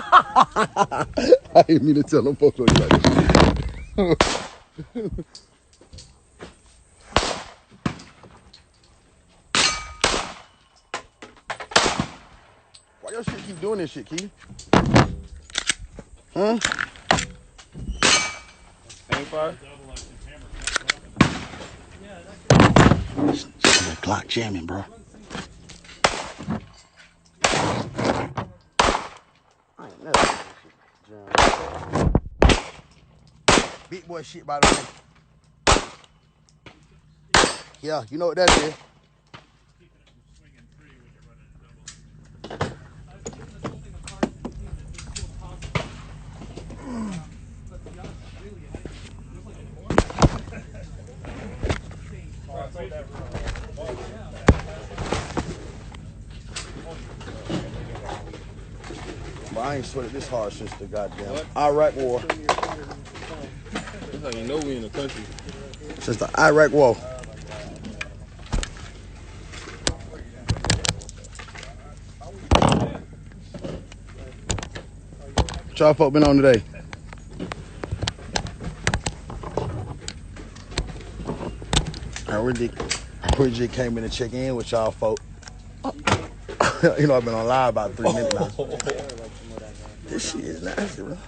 I didn't mean to tell them folks what you like. Why your shit keep doing this shit, Key? Huh? Same fire? That clock jamming, bro. I ain't never seen this shit jam. Big boy shit, by the way. Yeah, you know what that is. But I ain't sweated this hard since the goddamn Iraq War. That's how you know we in the country. Since the Iraq War. What y'all folk been on today? I originally came in to check in with y'all folk. You know, I've been on live about 3 minutes now. This shit is nasty, bro.